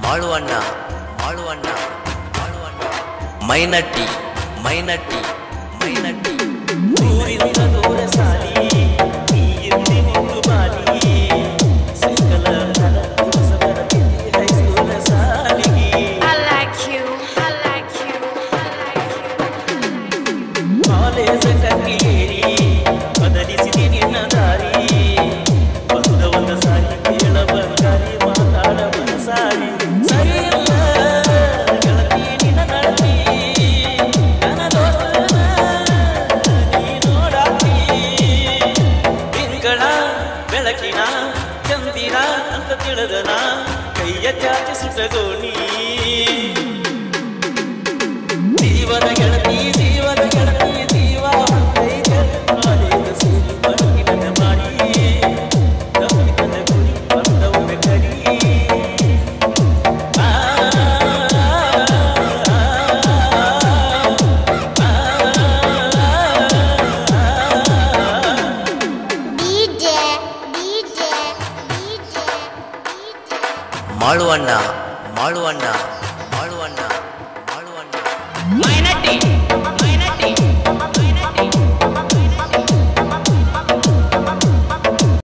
ಮಾಳುವಣ್ಣ ಮಾಳುವಣ್ಣ ಮಾಳುವಣ್ಣ ಮೈನಟ್ಟಿ ಮೈನಟ್ಟಿ ಮೈನಟ್ಟಿ ಊರಿಂದ ದೂರ ಸಾಲಿ ನೀರಿಲ್ಲಿ ನಿಂತು ಬಾಲಿ ಸಕಲ ಹೊಸಬರ ಹೈಸ್ಕೂಲ ಸಾಲಿಗೆ I like you ಕಾಲೇಜ ಕಕ್ಕೇರಿ ಬದಲಿಸಿದೆ ನಿನ್ನ ದಾರಿ ಬಂದ ಒಂದು ಸಾರಿ ಕೇಳ ಬಂಗಾರಿ ಮಾತಾಡ ಸಾರಿ ಸರಿಯಲ್ಲ ಗೆಳತಿ ನಿನ್ನ ನಡತಿ ನನ್ನ ದೋಸ್ತನ ನೀ ನೋಡಾತಿ ತಿಂಗಳ ಬೆಳಕಿನ ಚಂದಿನ ಅಂತ ತಿಳಿದನ ಕೈಯ ಚಾಚಿ ಸುತ್ತಗೋಣಿ ಜೀವನ ಗೆಳತಿ ಜೀವನ ಗೆಳತಿ ಜೀವ ಕಾಲೇಜ ಸೇರಿ ಬದುಕಿನ ಮಾಡಿ ತಪ್ಪಿತನ ಗುರಿ ಬಂದವನ ಕಡಿ ಮಾಳುವಣ್ಣ ಮಾಳುವಣ್ಣ ಮಾಳುವಣ್ಣ ಮಾಳುವಣ್ಣ ಮೈನಟ್ಟಿ